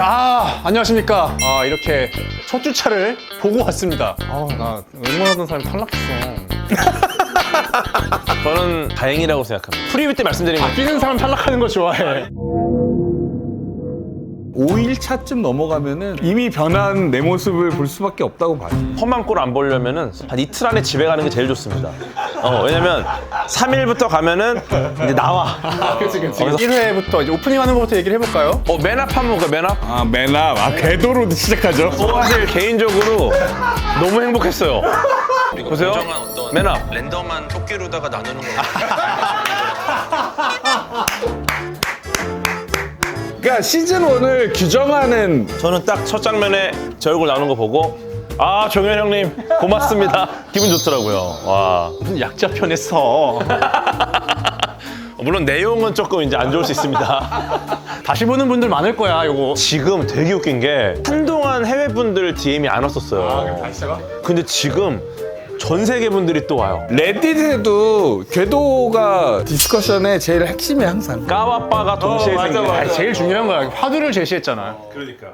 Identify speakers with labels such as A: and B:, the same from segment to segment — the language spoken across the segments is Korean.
A: 안녕하십니까. 이렇게 첫 주차를 보고 왔습니다. 나 응원하던 사람이 탈락했어.
B: 저는 다행이라고 생각합니다. 프리뷰 때 말씀드린
A: 뛰는 사람 탈락하는 거 좋아해.
C: 5일차쯤 넘어가면은 이미 변한 내 모습을 볼 수밖에 없다고 봐요.
B: 험한 꼴 안 보려면은 한 이틀 안에 집에 가는 게 제일 좋습니다. 왜냐면 3일부터 가면은 이제 나와.
A: 그치. 1회부터 이제 오프닝 하는 것부터 얘기를 해볼까요?
B: 맨앞 한번 볼까요? 맨앞?
C: 맨앞. 궤도로 시작하죠.
B: 사실 개인적으로 너무 행복했어요. 보세요. 맨앞.
D: 랜덤한 토끼로다가 나누는 거.
C: 그러니까 시즌 1을 규정하는
B: 저는 딱 첫 장면에 제 얼굴 나오는 거 보고 정현 형님 고맙습니다. 기분 좋더라고요. 와.
A: 무슨 약자편 했어.
B: 물론 내용은 조금 이제 안 좋을 수 있습니다.
A: 다시 보는 분들 많을 거야, 요거.
B: 지금 되게 웃긴 게 한동안 해외 분들 DM이 안 왔었어요. 근데 지금 전 세계 분들이 또 와요.
C: 레딧에도 궤도가 디스커션의 제일 핵심이 항상.
B: 까와빠가 동시에 생기는.
A: 제일 중요한 거야. 화두를 제시했잖아.
B: 그러니까요.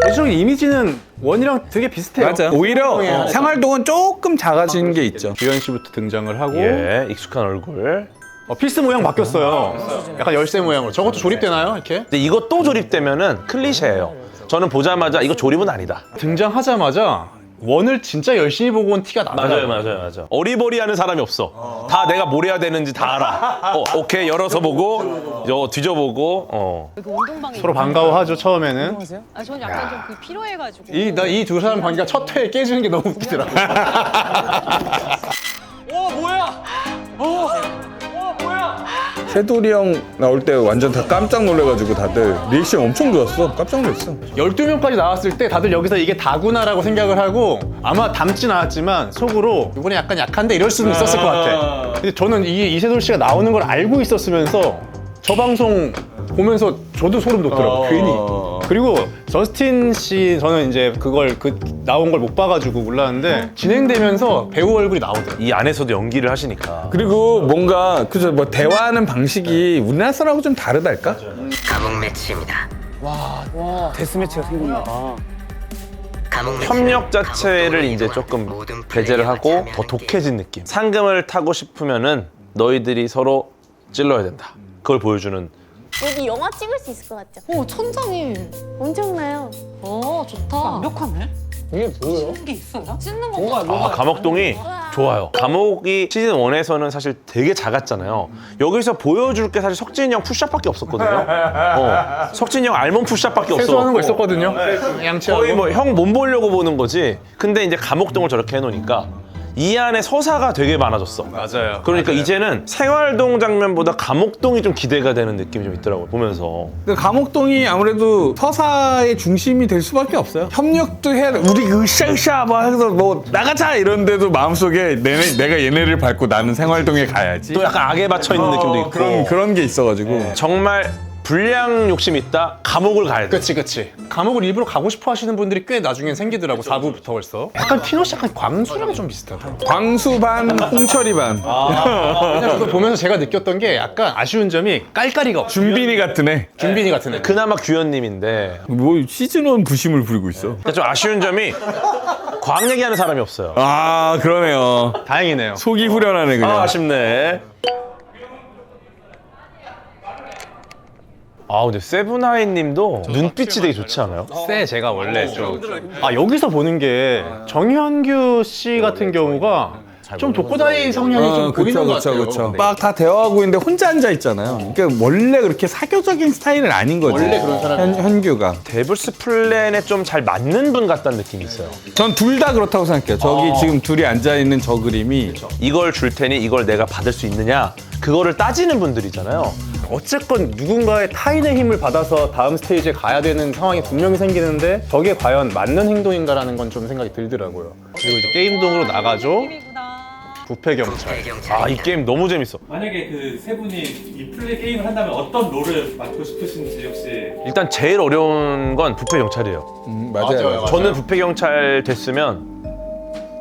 A: 대충 이미지는 원이랑 되게 비슷해요.
C: 맞아. 오히려 생활동은 조금 작아진 게 있죠.
A: 규현 씨부터 등장을 하고
B: 예, 익숙한 얼굴.
A: 필스 모양 바뀌었어요. 약간 열쇠 모양으로. 저것도 조립되나요? 이렇게?
B: 근데 이거 또 조립되면은 클리셰예요. 저는 보자마자 이거 조립은 아니다.
A: 등장하자마자 원을 진짜 열심히 보고 온 티가 나요.
B: 맞아요. 어리버리하는 사람이 없어. 다 내가 뭘 해야 되는지 다 알아. 오케이 열어서 보고, 뒤져보고.
A: 서로 반가워하죠, 처음에는.
E: 안녕하세요. 저는 약간 좀 그 피로해가지고.
A: 이 두 사람 관계가 첫 회에 깨지는 게 너무 웃기더라고.
C: 쇠돌이 형 나올 때 완전 다 깜짝 놀래가지고 다들 리액션 엄청 좋았어. 깜짝 놀랐어.
A: 12명까지 나왔을 때 다들 여기서 이게 다구나라고 생각을 하고 아마 닮진 않았지만 속으로 이번에 약간 약한데 이럴 수는 있었을 것 같아. 근데 저는 이게 이세돌 씨가 나오는 걸 알고 있었으면서 저 방송 보면서 저도 소름 돋더라고, 괜히. 그리고 저스틴 씨, 저는 이제 나온 걸 못 봐가지고 몰랐는데 진행되면서 배우 얼굴이 나오더라고요.
B: 이 안에서도 연기를 하시니까.
C: 그리고 뭔가 뭐 대화하는 방식이 우리나라 사람하고 좀 다르달까?
D: 감옥 매치입니다.
E: 데스매치가 생긴다.
D: 감옥 매치는
B: 협력 자체를 이제 조금
D: 모든
B: 배제를 하고
D: 플레이어가
B: 더
D: 참여하는
B: 독해진 느낌. 상금을 타고 싶으면은 너희들이 서로 찔러야 된다. 그걸 보여주는.
F: 여기 영화 찍을 수 있을 것 같죠?
E: 천장이.
F: 엄청나요.
E: 좋다. 완벽하네.
A: 이게 뭐예요?
E: 찍는 게 있어요? 찍는 거.
B: 감옥동이 좋아요. 감옥이 시즌 1에서는 사실 되게 작았잖아요. 여기서 보여줄 게 사실 석진이 형 푸시업밖에 없었거든요. 석진이 형 알몸 푸시업밖에 없어.
A: 세수하는 거 있었거든요. 양치하고.
B: 거의 뭐 형 몸 보려고 보는 거지. 근데 이제 감옥동을 저렇게 해놓으니까 이 안에 서사가 되게 많아졌어.
A: 맞아요.
B: 그러니까 이제는 생활동 장면보다 감옥동이 좀 기대가 되는 느낌이 좀 있더라고요, 보면서.
C: 근데 감옥동이 아무래도 서사의 중심이 될 수밖에 없어요. 협력도 해야 돼. 우리 으쌰으쌰 막 해서 뭐 나가자 이런데도 마음속에 내가 얘네를 밟고 나는 생활동에 가야지.
B: 또 약간 악에 받쳐 있는 느낌도 있고.
C: 그런 게 있어가지고.
B: 정말 불량 욕심 있다? 감옥을 가야 돼.
A: 그치. 감옥을 일부러 가고 싶어 하시는 분들이 꽤 나중엔 생기더라고, 4부부터 벌써. 약간 피노 씨 약간 광수랑 좀 비슷하다.
C: 광수 반, 홍철이 반.
A: 그냥 그거 보면서 제가 느꼈던 게 약간 아쉬운 점이 깔깔이가 없어.
C: 준빈이 같은 애.
A: 준빈이 같은 애.
B: 그나마 규현님인데
C: 뭐 시즌 1 부심을 부리고 있어.
B: 근데 좀 아쉬운 점이 과학 얘기하는 사람이 없어요.
C: 아 그러네요.
A: 다행이네요.
C: 속이 후련하네 그냥.
B: 아쉽네. 근데 세븐하인 님도 눈빛이 되게 좋지 않아요?
A: 제가 원래 좀. 여기서 보는 게 정현규 씨 같은 경우가 좀 독고다이 성향이 좀 보이는 것 같아요.
C: 그쵸. 막 다 대화하고 있는데 혼자 앉아 있잖아요. 그러니까 원래 그렇게 사교적인 스타일은 아닌 거지.
A: 원래 그런 사람이
C: 현규가.
B: 데블스 플랜에 좀 잘 맞는 분 같다는 느낌이 있어요.
C: 전 둘 다 그렇다고 생각해요. 저기 지금 둘이 앉아 있는 저 그림이
B: 이걸 줄 테니 이걸 내가 받을 수 있느냐? 그거를 따지는 분들이잖아요.
A: 어쨌건 누군가의 타인의 힘을 받아서 다음 스테이지에 가야 되는 상황이 분명히 생기는데 저게 과연 맞는 행동인가라는 건 좀 생각이 들더라고요. 그리고 이제 게임동으로 나가죠. 부패경찰.
B: 이 게임 너무 재밌어.
G: 만약에 그 세 분이 이 플레이 게임을 한다면 어떤 롤을 맡고 싶으신지 혹시
B: 일단 제일 어려운 건 부패경찰이에요.
C: 맞아요.
B: 저는 부패경찰 됐으면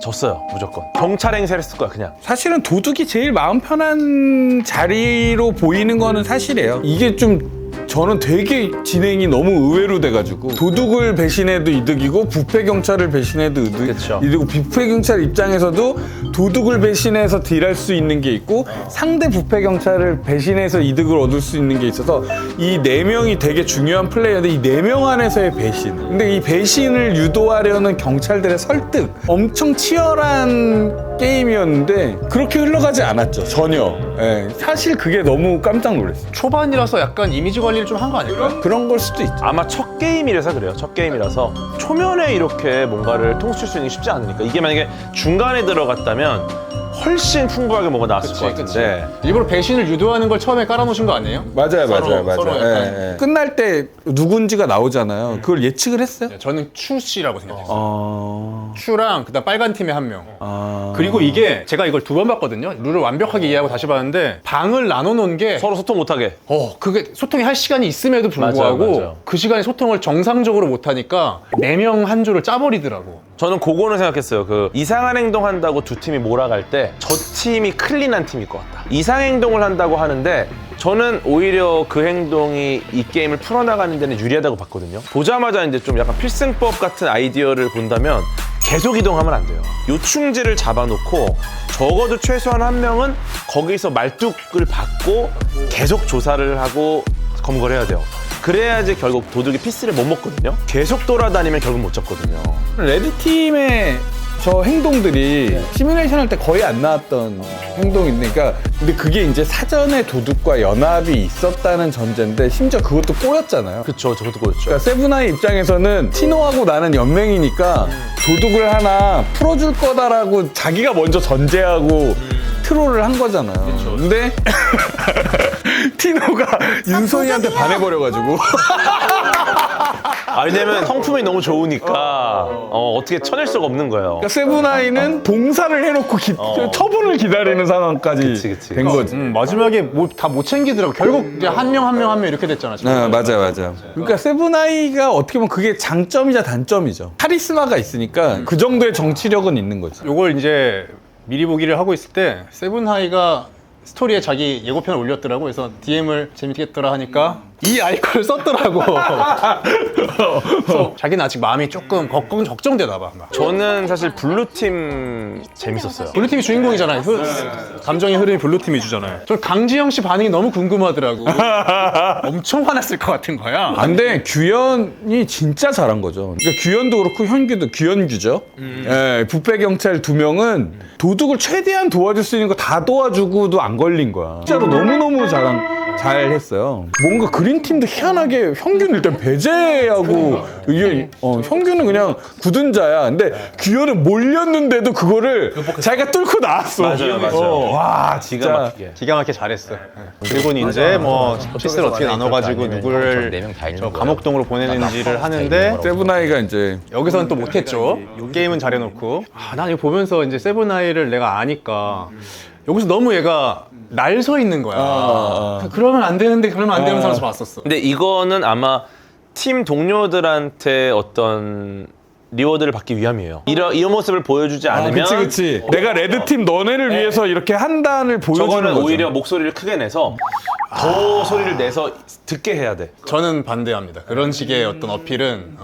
B: 졌어요 무조건. 경찰 행세를 했을 거야 그냥.
C: 사실은 도둑이 제일 마음 편한 자리로 보이는 거는 사실이에요. 이게 좀 저는 되게 진행이 너무 의외로 돼가지고 도둑을 배신해도 이득이고 부패 경찰을 배신해도
B: 그쵸.
C: 이득이고 부패 경찰 입장에서도 도둑을 배신해서 딜할 수 있는 게 있고 상대 부패 경찰을 배신해서 이득을 얻을 수 있는 게 있어서 이 네 명이 되게 중요한 플레이어인데 이 네 명 안에서의 배신. 근데 이 배신을 유도하려는 경찰들의 설득 엄청 치열한 게임이었는데 그렇게 흘러가지 않았죠 전혀. 예, 사실 그게 너무 깜짝 놀랐어요.
A: 초반이라서 약간 이미지 관리를 좀 한 거 아닐까요?
C: 그런 걸 수도 있죠.
B: 아마 첫 게임이라서 그래요. 첫 게임이라서 초면에 이렇게 뭔가를 통수칠 수 있는 게 쉽지 않으니까. 이게 만약에 중간에 들어갔다면 훨씬 풍부하게 뭐가 나왔을 것 같은데.
A: 일부러 배신을 유도하는 걸 처음에 깔아놓으신 거 아니에요?
C: 맞아요.
A: 서로 약간.
C: 예, 예. 끝날 때 누군지가 나오잖아요. 그걸 예측을 했어요?
A: 저는 추 씨라고 생각했어요.
C: 어...
A: 추랑 그다음 빨간 팀의 한 명.
C: 아...
A: 그리고 이게 제가 이걸 2번 봤거든요. 룰을 완벽하게 이해하고 다시 봤는데 방을 나눠놓은 게
B: 서로 소통 못하게.
A: 그게 소통이 할 시간이 있음에도 불구하고
B: 맞아요, 맞아요.
A: 그 시간에 소통을 정상적으로 못하니까 4명 한 조를 짜버리더라고.
B: 저는 그거는 생각했어요. 그 이상한 행동 한다고 두 팀이 몰아갈 때 저 팀이 클린한 팀일 것 같다. 이상 행동을 한다고 하는데 저는 오히려 그 행동이 이 게임을 풀어나가는 데는 유리하다고 봤거든요. 보자마자 이제 좀 약간 필승법 같은 아이디어를 본다면 계속 이동하면 안 돼요. 요충지를 잡아놓고 적어도 최소한 한 명은 거기서 말뚝을 받고 계속 조사를 하고 검거를 해야 돼요. 그래야지 결국 도둑이 피스를 못 먹거든요. 계속 돌아다니면 결국 못 잡거든요.
C: 레드팀의 저 행동들이 시뮬레이션 할 때 거의 안 나왔던 행동인데, 그러니까 근데 그게 이제 사전에 도둑과 연합이 있었다는 전제인데 심지어 그것도 꼬였잖아요.
B: 그쵸, 저것도 그렇죠.
C: 그러니까 세븐아이 입장에서는 티노하고 나는 연맹이니까 도둑을 하나 풀어줄 거다라고 자기가 먼저 전제하고 트롤을 한 거잖아요. 근데 티노가 윤소희한테 반해버려가지고
B: 왜냐면 성품이 너무 좋으니까 어떻게 쳐낼 수가 없는 거예요.
C: 그러니까 세븐아이는 봉사를 해놓고 처분을 기다리는 상황까지
B: 그치.
C: 된 거지.
A: 마지막에 뭐 다 못 챙기더라고. 결국 이제 한 명 이렇게 됐잖아.
C: 네, 맞아. 그러니까 세븐아이가 어떻게 보면 그게 장점이자 단점이죠. 카리스마가 있으니까 그 정도의 정치력은 있는 거지.
A: 요걸 이제 미리 보기를 하고 있을 때 세븐하이가 스토리에 자기 예고편을 올렸더라고. 그래서 DM을 재밌겠더라 하니까 이 아이콘을 썼더라고. 그래서 자기는 아직 마음이 조금 걱정되나 봐. 막.
B: 저는 사실 블루팀 재밌었어요.
A: 블루팀이 주인공이잖아요. 감정의 흐름이 블루팀이 주잖아요. 저 강지영 씨 반응이 너무 궁금하더라고. 엄청 화났을 것 같은 거야.
C: 안 돼. 규현이 진짜 잘한 거죠. 그러니까 규현도 그렇고 현규도 규현규죠. 예, 부패 경찰 2명은 도둑을 최대한 도와줄 수 있는 거 다 도와주고도 안 걸린 거야. 진짜로 너무너무 잘했어요. 뭔가 그린팀도 희한하게 현규는 일단 배제하고 이게 현규는 그냥 굳은 자야. 근데 규현은 몰렸는데도 그거를 자기가 뚫고 나왔어.
B: 맞아요.
C: 와,
B: 기가
C: 진짜.
B: 막히게.
A: 기가 막히게 잘했어. 그리고 이제 뭐 피스를 어떻게 나눠가지고 누구를 저 감옥동으로 보내는지를 하는데
C: 세븐아이가 이제
A: 여기서는 또 못했죠. 게임은 잘해놓고. 난 이거 보면서 이제 세븐아이를 내가 아니까 여기서 너무 얘가 날 서 있는 거야. 그러면 안 되는데 그러면 안 되면서 봤었어.
B: 근데 이거는 아마 팀 동료들한테 어떤 리워드를 받기 위함이에요. 이런 모습을 보여주지 않으면
C: 그치. 내가 레드팀 너네를 위해서 이렇게 한단을 보여주는
B: 저거는
C: 거죠.
B: 오히려 목소리를 크게 내서 더 소리를 내서 듣게 해야 돼.
A: 저는 반대합니다. 그런 식의 어떤 어필은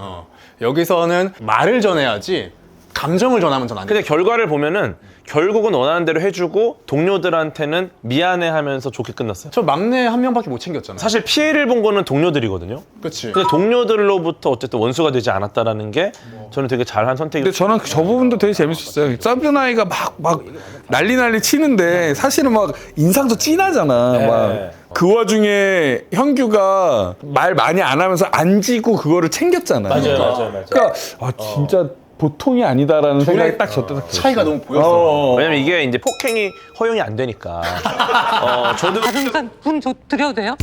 A: 여기서는 말을 전해야지 감정을 전하면 전 안 돼.
B: 근데 결과를 보면은 결국은 원하는 대로 해주고 동료들한테는 미안해하면서 좋게 끝났어요.
A: 저 막내 한 명밖에 못 챙겼잖아.
B: 사실 피해를 본 거는 동료들이거든요.
A: 그치.
B: 근데 동료들로부터 어쨌든 원수가 되지 않았다라는 게 저는 되게 잘한 선택이에요.
C: 근데 저는 저 부분도 되게 재밌었어요. 세븐아이가 막 난리 치는데 사실은 막 인상도 진하잖아. 막 그 와중에 현규가 말 많이 안 하면서 안 지고 그거를 챙겼잖아요.
B: 맞아요.
C: 그러니까 진짜 보통이 아니다라는 생각이 딱 저때
A: 차이가 너무 보였어.
B: 왜냐면 이게 이제 폭행이 허용이 안 되니까. 저도
E: 잠깐 분 드려도 돼요?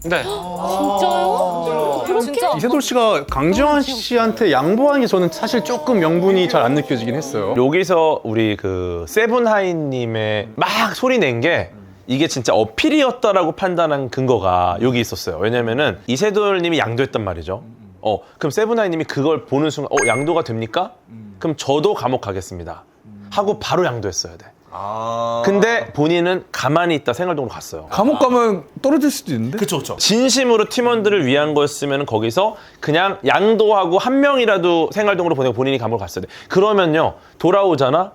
B: 네.
F: 진짜요? 그렇게?
A: 이세돌 씨가 강지원 씨한테 양보한 게 저는 사실 조금 명분이 잘 안 느껴지긴 했어요.
B: 여기서 우리 그 세븐하이님의 막 소리 낸 게 이게 진짜 어필이었다라고 판단한 근거가 여기 있었어요. 왜냐면은 이세돌님이 양도했단 말이죠. 그럼 세븐하이님이 그걸 보는 순간 양도가 됩니까? 그럼 저도 감옥 가겠습니다 하고 바로 양도했어야 돼. 근데 본인은 가만히 있다 생활동으로 갔어요.
C: 감옥 가면 떨어질 수도 있는데?
B: 그쵸. 진심으로 팀원들을 위한 거였으면 거기서 그냥 양도하고 한 명이라도 생활동으로 보내고 본인이 감옥을 갔어야 돼. 그러면요 돌아오잖아.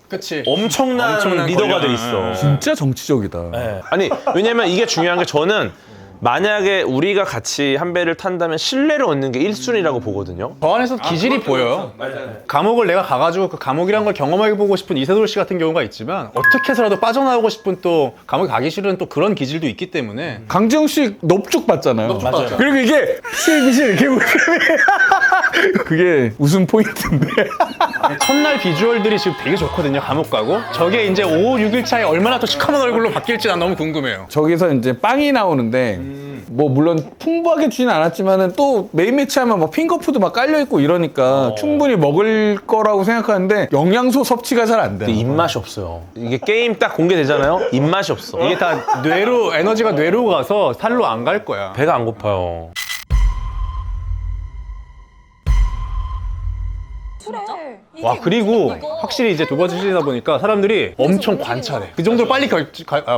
A: 그치.
B: 엄청난 리더가 돼 있어.
C: 진짜 정치적이다.
B: 네. 아니 왜냐면 이게 중요한 게 저는 만약에 우리가 같이 한 배를 탄다면 신뢰를 얻는 게 1순위라고 보거든요.
A: 저 안에서 기질이 보여요. 감옥을 내가 가가지고 그 감옥이란 걸 경험해보고 싶은 이세돌 씨 같은 경우가 있지만 어떻게 해서라도 빠져나오고 싶은 또 감옥에 가기 싫은 또 그런 기질도 있기 때문에
C: 강지영 씨 넙죽 봤잖아요.
A: 맞아요.
C: 그리고 이게 피실피실 이렇게 웃음이 그게 웃음 포인트인데.
A: 첫날 비주얼들이 지금 되게 좋거든요. 감옥 가고 저게 이제 5, 6일 차에 얼마나 또 시커먼 얼굴로 바뀔지 난 너무 궁금해요.
C: 저기서 이제 빵이 나오는데 뭐 물론 풍부하게 주진 않았지만은 또 메인 매치하면 뭐 핑거푸드 막 깔려 있고 이러니까 충분히 먹을 거라고 생각하는데 영양소 섭취가 잘 안 돼.
B: 근데 입맛이 없어요. 이게 게임 딱 공개되잖아요. 입맛이 없어.
A: 이게 다 뇌로 에너지가 뇌로 가서 살로 안 갈 거야.
B: 배가 안 고파요.
A: 와 그리고 확실히 이제 두 번째 시즌이다 보니까 사람들이 엄청 관찰해. 그 정도로 빨리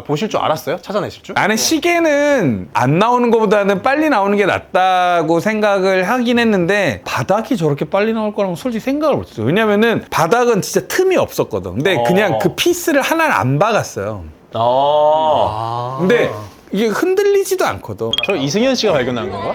A: 보실 줄 알았어요? 찾아내실 줄?
C: 나는 시계는 안 나오는 것보다는 빨리 나오는 게 낫다고 생각을 하긴 했는데 바닥이 저렇게 빨리 나올 거라고 솔직히 생각을 못했어요. 왜냐면은 바닥은 진짜 틈이 없었거든. 근데 그냥 그 피스를 하나를 안 박았어요. 근데 이게 흔들리지도 않거든.
A: 저 이승현 씨가 발견한 건가?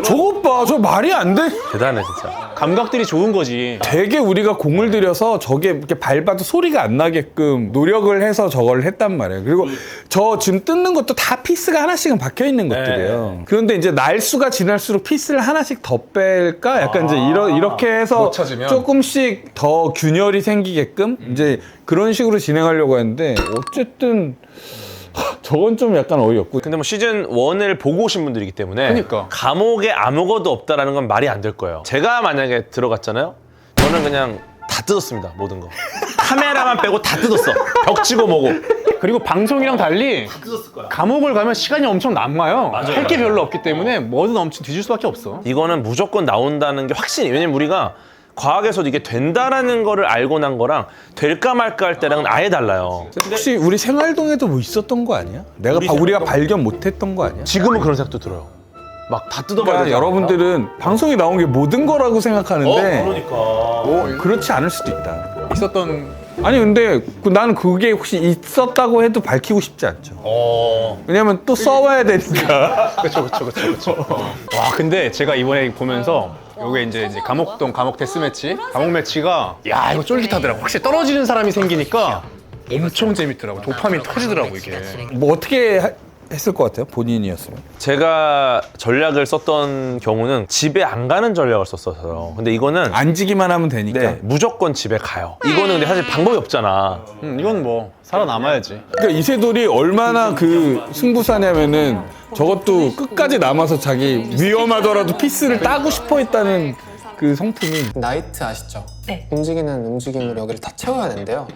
C: 저것 봐, 저 말이 안 돼.
B: 대단해 진짜.
A: 감각들이 좋은 거지.
C: 되게 우리가 공을 들여서 저게 이렇게 밟아도 소리가 안 나게끔 노력을 해서 저걸 했단 말이에요. 그리고 저 지금 뜯는 것도 다 피스가 하나씩은 박혀 있는 것들이에요. 그런데 이제 날수가 지날수록 피스를 하나씩 더 뺄까? 약간 이제 이렇게 해서
A: 못 찾으면.
C: 조금씩 더 균열이 생기게끔 이제 그런 식으로 진행하려고 했는데 어쨌든 저건 좀 약간 어이없고.
B: 근데 뭐 시즌 1을 보고 오신 분들이기 때문에
A: 그러니까.
B: 감옥에 아무것도 없다라는 건 말이 안 될 거예요. 제가 만약에 들어갔잖아요. 저는 그냥 다 뜯었습니다. 모든 거. 카메라만 빼고 다 뜯었어. 벽지고 뭐고.
A: 그리고 방송이랑 달리 감옥을 가면 시간이 엄청 남아요. 할 게 별로 없기 때문에 뭐든 엄청 뒤질 수밖에 없어.
B: 이거는 무조건 나온다는 게 확신이. 왜냐면 우리가 과학에서도 이게 된다라는 거를 알고 난 거랑 될까 말까 할 때랑은 아예 달라요.
C: 혹시 우리 생활동에도 뭐 있었던 거 아니야? 우리가 발견 못했던 거 아니야?
B: 지금은 그런 생각도 들어요. 막 다 뜯어봐야
C: 그러니까
B: 되지 않을까?
C: 여러분들은 방송에 나온 게 모든 거라고 생각하는데
B: 그러니까.
C: 그렇지 않을 수도 있다.
A: 있었던
C: 아니 근데 나는 그게 혹시 있었다고 해도 밝히고 싶지 않죠. 왜냐면 또 써와야 되니까.
A: 그쵸. 와 근데 제가 이번에 보면서 요게 이제 감옥 데스매치 감옥 매치가 야 이거 쫄깃하더라고. 확실히 떨어지는 사람이 생기니까 엄청 재밌더라고. 도파민 터지더라고 이게.
C: 뭐 어떻게 했을 것 같아요? 본인이었으면.
B: 제가 전략을 썼던 경우는 집에 안 가는 전략을 썼어요. 근데 이거는
C: 앉기만 하면 되니까.
B: 네, 무조건 집에 가요. 이거는 근데 사실 방법이 없잖아.
A: 이건 뭐 살아남아야지.
C: 그러니까 이세돌이 얼마나 그 승부사냐면은 저것도 끝까지 남아서 자기 위험하더라도 피스를 따고 싶어 했다는 그 성품이.
H: 나이트 아시죠?
F: 네.
H: 움직이는 움직임으로 여기를 다 채워야 된대요.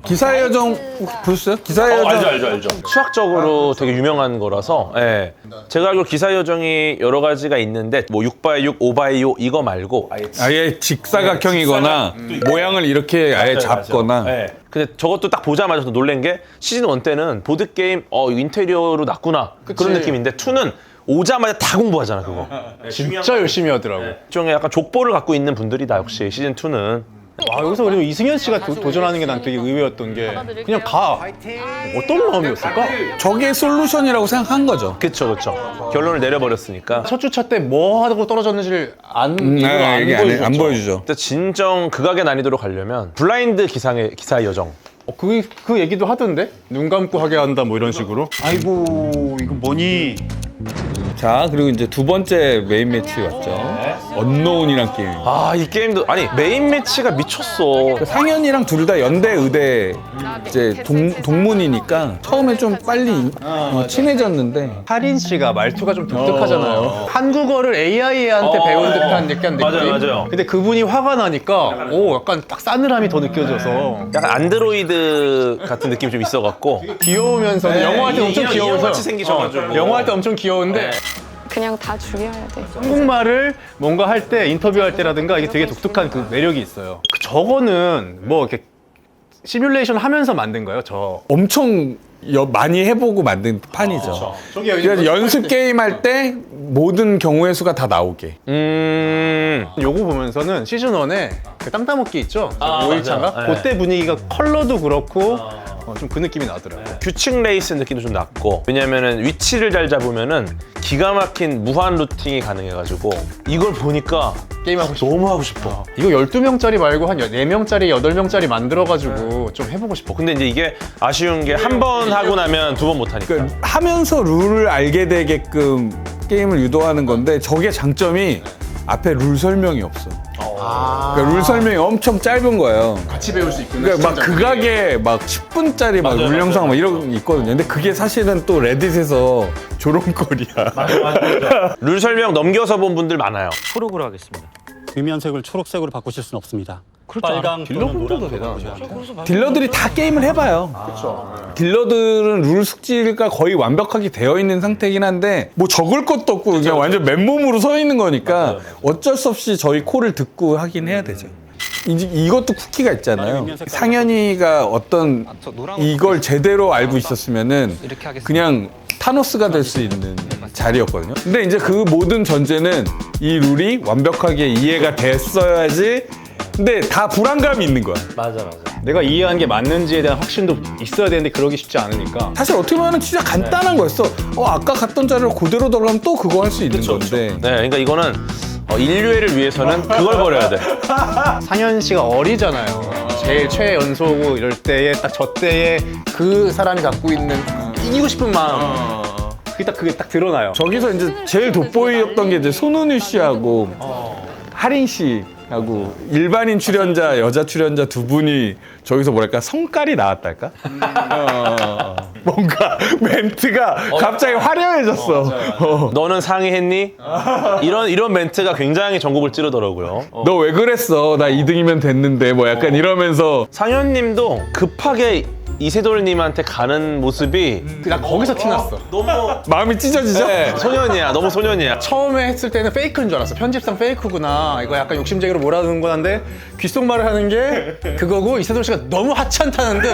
C: 기사의 여정 보셨어요? 기사의 여정.
B: 알죠. 수학적으로 되게 유명한 거라서. 예. 제가 알기로 기사의 여정이 여러 가지가 있는데 뭐 6x6, 5x5 이거 말고
C: 아예 직사각형이거나 모양을 이렇게 아예 잡거나.
B: 예. 근데 저것도 딱 보자마자 또 놀란 게 시즌 1 때는 보드게임 인테리어로 놨구나 그런 느낌인데 2는 오자마자 다 공부하잖아 그거.
A: 진짜 열심히 하더라고.
B: 일종의 약간 족보를 갖고 있는 분들이다 역시 시즌 2는.
A: 와 여기서 그리고 이승현 씨가 도전하는 게 난 되게 의외였던 게 그냥 가. 어떤 마음이었을까?
C: 저게 솔루션이라고 생각한 거죠.
B: 그쵸. 결론을 내려버렸으니까.
A: 첫 주차 때 뭐 하고 떨어졌는지를
C: 이게 안 보여주죠.
B: 근데 진정 극악의 난이도로 가려면 블라인드 기사의 여정.
A: 그 얘기도 하던데? 눈 감고 하게 한다 뭐 이런 식으로.
I: 아이고 이거 뭐니?
C: 자 그리고 이제 두 번째 메인 매치 왔죠. 언노운이란 게임.
B: 이 게임도 아니 메인 매치가 미쳤어.
C: 상현이랑 둘 다 연대 의대 이제 동문이니까 처음에 좀 빨리 친해졌는데
A: 하린 씨가 말투가 좀 독특하잖아요. 한국어를 AI한테 배운 듯한 약간 느낌.
B: 맞아요.
A: 근데 그분이 화가 나니까 약간 딱 싸늘함이 더 느껴져서
B: 약간 안드로이드 같은 느낌이 좀 있어갖고.
A: 귀여우면서 영화할 때 엄청 귀여워서
B: 같이 생기셔가지고.
A: 영화할 때 엄청 귀여운데
F: 그냥 다 죽여야 돼.
A: 한국말을 뭔가 할 때 인터뷰할 때라든가 이게 되게 독특한 그 매력이 있어요. 저거는 뭐 이렇게 시뮬레이션 하면서 만든 거예요?
C: 엄청 많이 해보고 만든 판이죠.
A: 저기
C: 그래서 연습 게임 할 때 모든 경우의 수가 다 나오게.
A: 요거 보면서는 시즌 1에 그 땅 따먹기 있죠?
B: 아,
A: 5일차인가?
B: 맞아. 네.
A: 그때 분위기가 컬러도 그렇고 좀 그 느낌이 나더라고요.
B: 규칙 레이스 느낌도 좀 났고, 왜냐면은 위치를 잘 잡으면은 기가 막힌 무한 루팅이 가능해가지고 이걸 보니까
A: 게임하고 싶어.
B: 너무 하고 싶어.
A: 이거 12명짜리 말고 한 4명짜리, 8명짜리 만들어가지고 좀 해보고 싶어.
B: 근데 이제 이게 아쉬운 게 한 번 하고 나면 두 번 못 하니까.
C: 그러니까 하면서 룰을 알게 되게끔 게임을 유도하는 건데 저게 장점이 앞에 룰 설명이 없어. 그러니까 룰 설명이 엄청 짧은 거예요.
A: 같이 배울 수 있구나.
C: 그러니까 막 극악에 막 10분짜리 막 룰 영상 막 이런 게 있거든요. 근데 그게 사실은 또 레딧에서 조롱거리야.
B: 룰 설명 넘겨서 본 분들 많아요.
I: 초록으로 하겠습니다. 위면색을 초록색으로 바꾸실 수는 없습니다. 빨강 또는 노란색으로 바꾸셔야 합니다.
C: 딜러들이 다 게임을 해봐요. 딜러들은 룰 숙지가 거의 완벽하게 되어 있는 상태긴 한데 뭐 적을 것도 없고 그냥 완전 맨몸으로 서 있는 거니까 어쩔 수 없이 저희 콜을 듣고 하긴 해야 되죠. 이것도 쿠키가 있잖아요. 상현이가 어떤 이걸 제대로 알고 있었으면은 그냥 타노스가 될 수 있는 자리였거든요. 근데 이제 그 모든 전제는 이 룰이 완벽하게 이해가 됐어야지. 근데 다 불안감이 있는 거야.
A: 내가 이해한 게 맞는지에 대한 확신도 있어야 되는데 그러기 쉽지 않으니까.
C: 사실 어떻게 보면 진짜 간단한 거였어. 아까 갔던 자리로 그대로 돌아가면 또 그거 할 수 있는 건데.
B: 네, 그러니까 이거는 인류애를 위해서는 그걸 버려야 돼.
A: 상현 씨가 어리잖아요. 제일 최연소고 이럴 때에 딱 저 때에 그 사람이 갖고 있는 이기고 싶은 마음. 그게 딱 드러나요.
C: 저기서 이제 제일 돋보이었던 게 이제 손은유 씨하고 하린 씨하고 일반인 출연자, 여자 출연자 두 분이 저기서 뭐랄까 성깔이 나왔달까? 뭔가 멘트가 갑자기 화려해졌어.
B: 너는 상의했니? 이런 멘트가 굉장히 전국을 찌르더라고요.
C: 너 왜 그랬어? 나 2등이면 됐는데 뭐 약간 이러면서
B: 상현님도 급하게 이세돌님한테 가는 모습이
A: 나 거기서 티났어.
C: 마음이 찢어지죠?
B: 네, 소년이야. 너무 소년이야.
A: 처음에 했을 때는 페이크인 줄 알았어. 편집상 페이크구나. 이거 약간 욕심쟁이로 몰아두는 거는데 귓속말을 하는 게 그거고 이세돌 씨가 너무 하찮다는데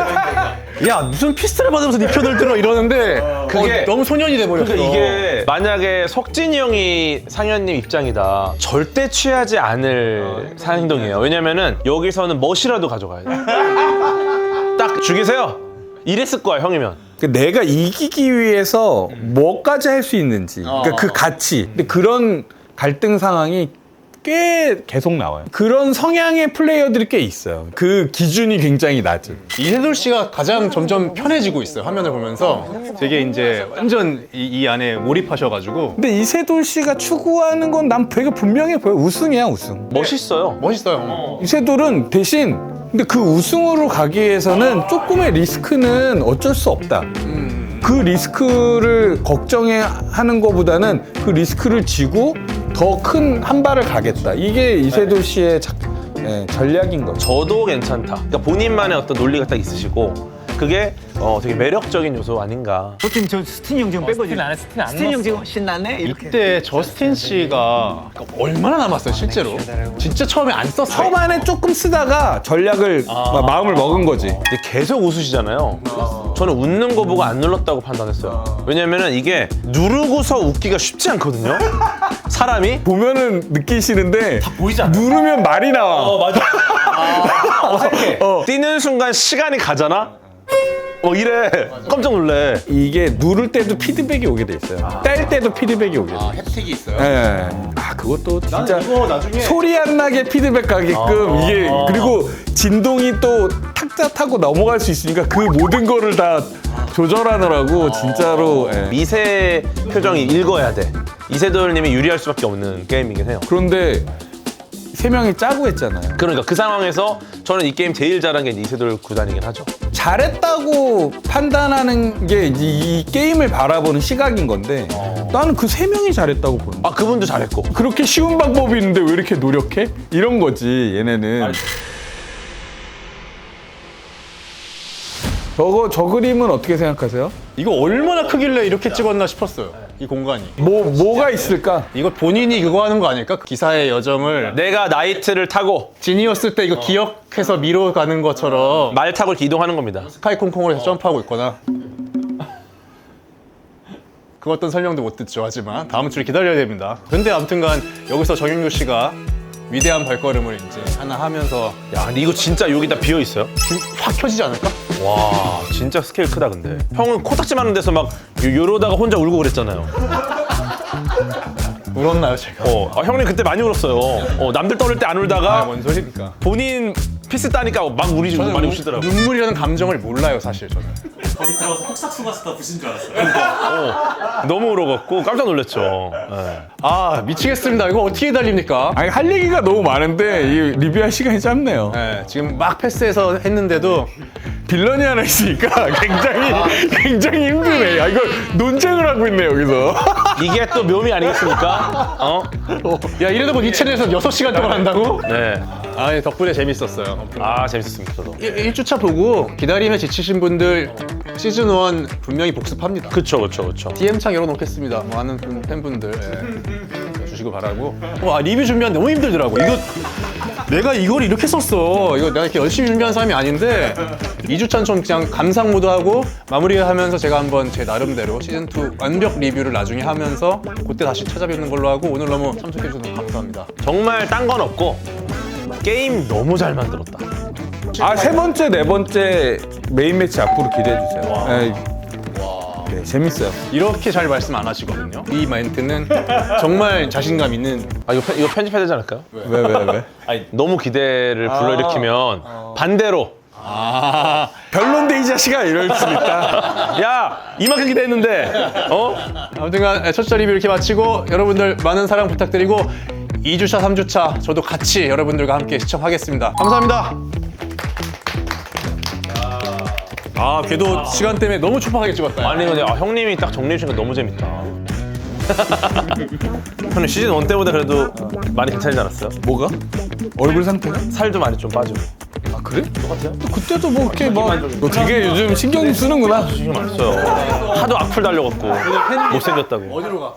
A: 야 무슨 피스를 받으면서 네 편을 들어 이러는데 그게 너무 소년이 돼버렸어.
B: 그러니까 이게 만약에 석진이 형이 상현님 입장이다. 절대 취하지 않을 행동이에요. 왜냐면은 여기서는 멋이라도 가져가야 돼. 딱 죽이세요. 이랬을 거야 형이면.
C: 내가 이기기 위해서 뭐까지 할 수 있는지 그러니까 그 가치. 근데 그런 갈등 상황이 꽤 계속 나와요. 그런 성향의 플레이어들이 꽤 있어요. 그 기준이 굉장히 낮은.
A: 이세돌 씨가 가장 점점 편해지고 있어요. 화면을 보면서 되게 이제 완전 이 안에 몰입하셔가지고
C: 근데 이세돌 씨가 추구하는 건 난 되게 분명해 보여. 우승이야, 우승.
B: 멋있어요.
A: 멋있어요.
C: 이세돌은 대신 근데 그 우승으로 가기 위해서는 조금의 리스크는 어쩔 수 없다. 그 리스크를 걱정하는 것보다는 그 리스크를 지고 더 큰 한 발을 가겠다. 이게 이세돌 씨의 전략인 거죠.
B: 저도 괜찮다. 그러니까 본인만의 어떤 논리가 딱 있으시고 그게 되게 매력적인 요소 아닌가.
I: 저팀 저 스틴 형 지금 뺀 거지. 스틴 형 지금 신나네.
A: 이때 저스틴 씨가 얼마나 남았어요 실제로? 진짜 처음에 안 썼어요.
C: 초반에 조금 쓰다가 전략을 마음을 먹은 거지.
B: 근데 계속 웃으시잖아요. 저는 웃는 거 보고 안 눌렀다고 판단했어요. 왜냐면은 이게 누르고서 웃기가 쉽지 않거든요. 사람이
C: 보면은 느끼시는데 누르면 말이 나와.
B: 맞아. 뛰는 순간 시간이 가잖아. 이래. 깜짝 놀래.
C: 이게 누를 때도 피드백이 오게 돼 있어요. 뗄 때도 피드백이 오게 돼 있어요.
A: 혜택이 있어요.
C: 예. 그것도 진짜
A: 이거 나중에
C: 소리 안 나게 피드백 가게끔 이게 그리고 진동이 또 탁자 타고 넘어갈 수 있으니까 그 모든 거를 다 조절하느라고 진짜로. 예.
B: 미세 표정이 읽어야 돼. 이세돌님이 유리할 수밖에 없는 게임이긴 해요.
C: 그런데 세 명이 짜고 했잖아요.
B: 그러니까 그 상황에서 저는 이 게임 제일 잘한 게 이세돌 구단이긴 하죠.
C: 잘했다고 판단하는 게 이 게임을 바라보는 시각인 건데 나는 그 세 명이 잘했다고 보는 거야.
B: 그분도 잘했고.
C: 그렇게 쉬운 방법이 있는데 왜 이렇게 노력해? 이런 거지 얘네는. 저 그림은 어떻게 생각하세요?
A: 이거 얼마나 크길래 이렇게 찍었나 싶었어요. 이 공간이.
C: 뭐가 있을까?
A: 이거 본인이 그거 하는 거 아닐까? 그 기사의 여정을
B: 내가 나이트를 타고
A: 지니었을 때 이거 기억해서 미로 가는 것처럼
B: 말 타고 이렇게 이동하는 겁니다.
A: 스카이콩콩으로 해서 점프하고 있거나. 그 어떤 설명도 못 듣죠. 하지만 다음 주를 기다려야 됩니다. 근데 아무튼간 여기서 정영료 씨가 위대한 발걸음을 이제 하나 하면서
B: 야, 근데 이거 진짜 여기다 비어 있어요?
A: 확 켜지지 않을까?
B: 와, 진짜 스케일 크다 근데. 형은 코딱지 많은 데서 막 요러다가 혼자 울고 그랬잖아요.
A: 울었나요, 제가?
B: 형님 그때 많이 울었어요. 남들 떠들 때 안 울다가
A: 뭔 소리입니까?
B: 본인 피스 따니까 막 많이 우시더라고요.
A: 눈물이라는 감정을 몰라요, 사실 저는.
G: 거기 들어가서 폭삭수가스다 부신 줄 알았어요.
B: 너무 울어갖고 깜짝 놀랐죠. 네.
A: 아, 미치겠습니다. 이거 어떻게 달립니까?
C: 아니 할 얘기가 너무 많은데 이 리뷰할 시간이 짧네요.
A: 네, 지금 막 패스해서 했는데도
C: 빌런이 하나 있으니까 굉장히 힘드네. 야, 이거 논쟁을 하고 있네 여기서.
B: 이게 또 묘미 아니겠습니까?
A: 야, 이래도 이 채널에서 6시간 동안 한다고?
B: 네.
A: 아, 예, 덕분에 재밌었어요.
B: 아, 재밌었습니다, 저도.
A: 1주차 보고 기다림에 지치신 분들 시즌1 분명히 복습합니다.
B: 그쵸.
A: DM창 열어놓겠습니다. 많은 팬분들 주시고 바라고. 리뷰 준비하는 너무 힘들더라고. 내가 이걸 이렇게 썼어. 이거 내가 이렇게 열심히 준비한 사람이 아닌데 2주차는 좀 그냥 감상 모드하고 마무리하면서 제가 한번 제 나름대로 시즌2 완벽 리뷰를 나중에 하면서 그때 다시 찾아뵙는 걸로 하고 오늘 너무 참석해 주셔서 감사합니다.
B: 정말 딴 건 없고 게임 너무 잘 만들었다.
C: 세 번째, 네 번째 메인 매치 앞으로 기대해 주세요. 네, 재밌어요.
A: 이렇게 잘 말씀 안 하시거든요. 이 멘트는 정말 자신감 있는.
B: 이거 편집해야 되지 않을까요?
C: 왜?
B: 아니, 너무 기대를 불러일으키면 반대로
C: 별론데 이 자식아 이럴 수 있다.
B: 야, 이만큼 기대했는데
A: 아무튼간 첫 주차 리뷰 이렇게 마치고 여러분들 많은 사랑 부탁드리고 2주차, 3주차 저도 같이 여러분들과 함께 시청하겠습니다. 감사합니다. 궤도 시간 때문에 너무 촉박하게 찍었다.
B: 아니 근데 형님이 딱 정리해 주신 거 너무 재밌다. 형님 시즌 1 때보다 그래도 많이 괜찮지 않았어요?
C: 뭐가? 얼굴 상태가?
B: 살도 많이 좀 빠지고.
C: 아 그래? 똑같아요? 그때도 뭐 이렇게 너 되게 요즘 신경 쓰는구나.
B: 신경 많이 써요. 하도 악플 달려갖고 못생겼다고.
A: 어디로 가?